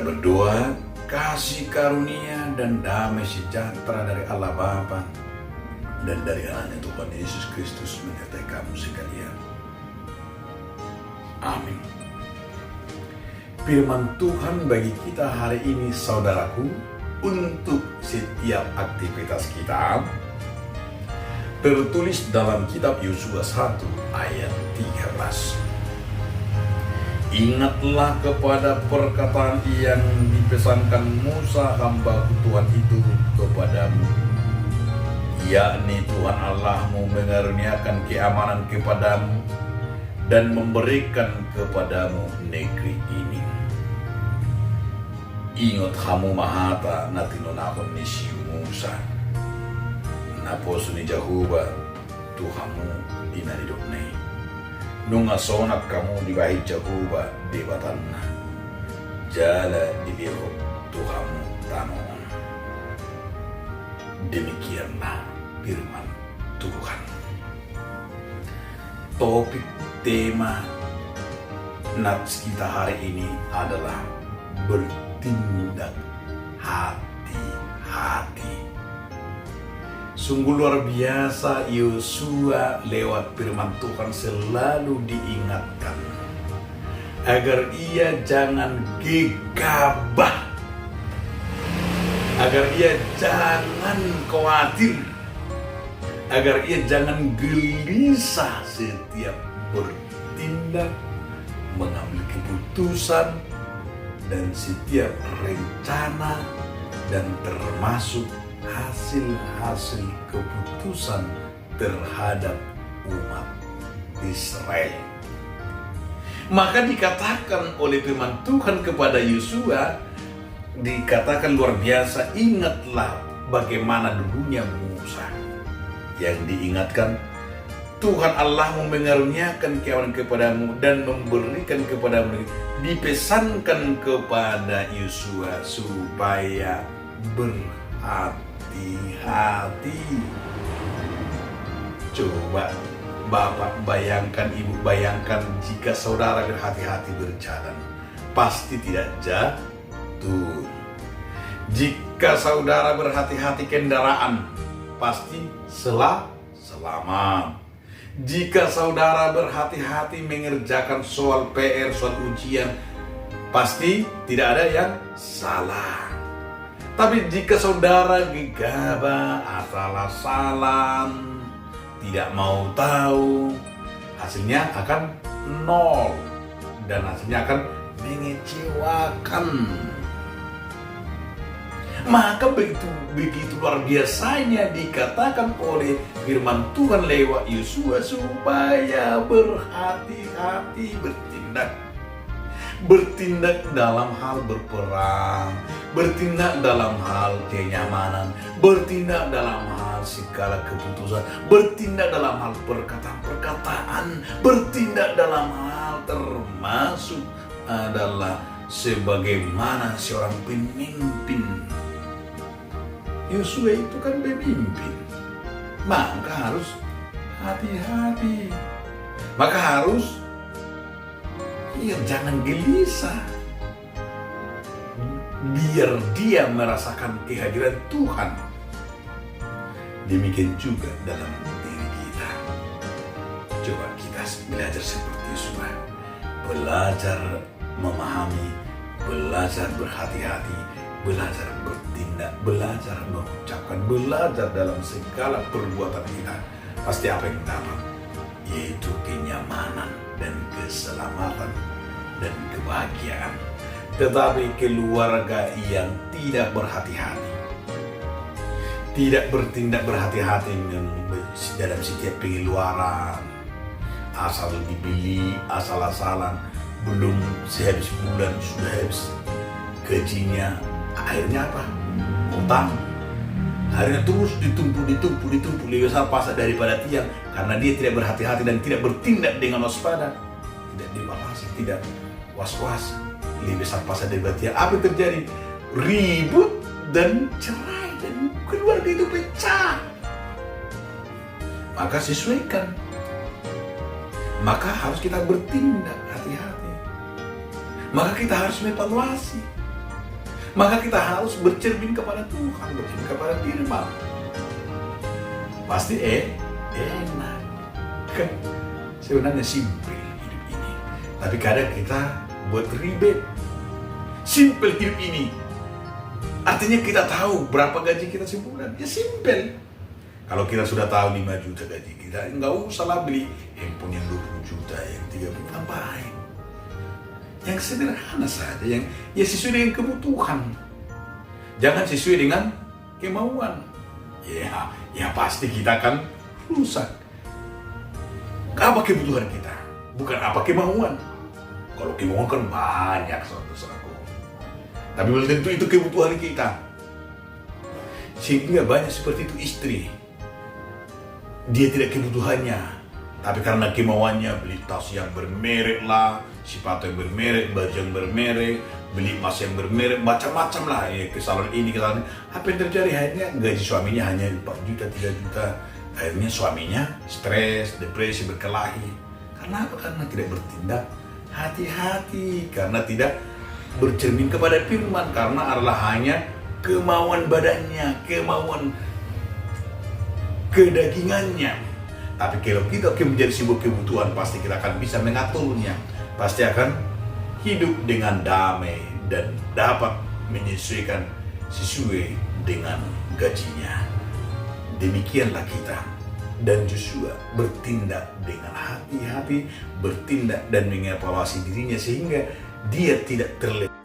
berdoa, kasih karunia dan damai sejahtera dari Allah Bapa dan dari anaknya Tuhan Yesus Kristus menyertai kamu sekalian. Amin. Firman Tuhan bagi kita hari ini, saudaraku, untuk setiap aktivitas kita, tertulis dalam kitab Yosua 1 ayat 13. Ingatlah kepada perkataan yang dipesankan Musa hamba Tuhan itu kepadamu, yakni Tuhan Allahmu mengaruniakan keamanan kepadamu dan memberikan kepadamu negeri ini. Ingat kamu mahata natinonakon ni si Musa, naposo ni Jahuba Tuhanmu dinadidoknay. Nung asonak kamu di bahit Jahuba di batanna, jala dilihok Tuhanmu tanon. Demikianlah firman Tuhan. Topik tema nats kita hari ini adalah bertindak hati-hati. Sungguh luar biasa, Yosua lewat firman Tuhan selalu diingatkan agar ia jangan gegabah, agar ia jangan khawatir, agar ia jangan gelisah setiap bertindak, mengambil keputusan, dan setiap rencana dan termasuk hasil-hasil keputusan terhadap umat Israel. Maka dikatakan oleh firman Tuhan kepada Yosua, dikatakan luar biasa, ingatlah bagaimana dulunya Musa. Yang diingatkan, Tuhan Allahmu mengaruniakan keamanan kepadamu dan memberikan kepadamu, dipesankan kepada Yosua supaya berhati-hati. Coba Bapak bayangkan, Ibu bayangkan, jika saudara berhati-hati berjalan, pasti tidak jatuh. Jika saudara berhati-hati kendaraan, pasti selamat. Jika saudara berhati-hati mengerjakan soal PR, soal ujian, pasti tidak ada yang salah. Tapi jika saudara gegabah, asal-asalan, tidak mau tahu, hasilnya akan nol dan hasilnya akan mengecewakan. Maka begitu luar biasanya dikatakan oleh firman Tuhan lewat Yosua supaya berhati-hati bertindak dalam hal berperang, bertindak dalam hal kenyamanan, bertindak dalam hal segala keputusan, bertindak dalam hal perkataan, bertindak dalam hal termasuk adalah sebagaimana seorang pemimpin. Yosua itu kan pemimpin, maka harus hati-hati, maka harus jangan gelisah, biar dia merasakan kehadiran Tuhan. Demikian juga dalam diri kita. Coba kita belajar seperti Yosua, belajar memahami, belajar berhati-hati, belajar bertindak, belajar mengucapkan, belajar dalam segala perbuatan kita. Pasti apa yang dapat, yaitu kenyamanan dan keselamatan dan kebahagiaan. Tetapi keluarga yang tidak berhati-hati, tidak bertindak berhati-hati dalam setiap pengeluaran, asal dibeli, asal-asalan, belum sehabis bulan sudah habis gajinya, akhirnya apa? Utang. Akhirnya terus ditumpuk lebih besar pasak daripada tiang, karena dia tidak berhati-hati dan tidak bertindak dengan waspada, tidak diawasi, tidak was-was, lebih besar pasak daripada tiang. Apa yang terjadi? Ribut dan cerai dan keluarga itu pecah. Maka sesuaikan. Maka harus kita bertindak hati-hati. Maka kita harus evaluasi. Maka kita harus bercermin kepada Tuhan, bercermin kepada firman. Pasti enak. Kan sebenarnya simpel hidup ini. Tapi kadang kita buat ribet. Simpel hidup ini. Artinya kita tahu berapa gaji kita sebulan. Ya simpel. Kalau kita sudah tahu 5 juta gaji kita, nggak usah lah beli handphone yang 20 juta, yang 30, ngapain? Yang sederhana saja, yang ya sesuai dengan kebutuhan. Jangan sesuai dengan kemauan. Ya pasti kita akan rusak. Apa kebutuhan kita? Bukan apa kemauan. Kalau kemauan kan banyak, saudara-saudaraku. Tapi belum tentu itu kebutuhan kita. Sehingga banyak seperti itu istri. Dia tidak kebutuhannya, tapi karena kemauannya beli tas yang bermerek lah, sepatu yang bermerek, baju yang bermerek, beli emas yang bermerek, macam-macam lah. Ya, kesalahan ini, kesalahan ini. Apa yang terjadi? Akhirnya gaji suaminya hanya 4 juta, 3 juta. Akhirnya suaminya stres, depresi, berkelahi. Karena apa? Karena tidak bertindak hati-hati, karena tidak bercermin kepada firman, karena adalah hanya kemauan badannya, kemauan kedagingannya. Tapi kalau kita menjadi sebuah kebutuhan, pasti kita akan bisa mengaturnya. Pasti akan hidup dengan damai dan dapat menyesuaikan sesuai dengan gajinya. Demikianlah kita dan Joshua bertindak dengan hati-hati, bertindak dan mengevaluasi dirinya sehingga dia tidak terlena.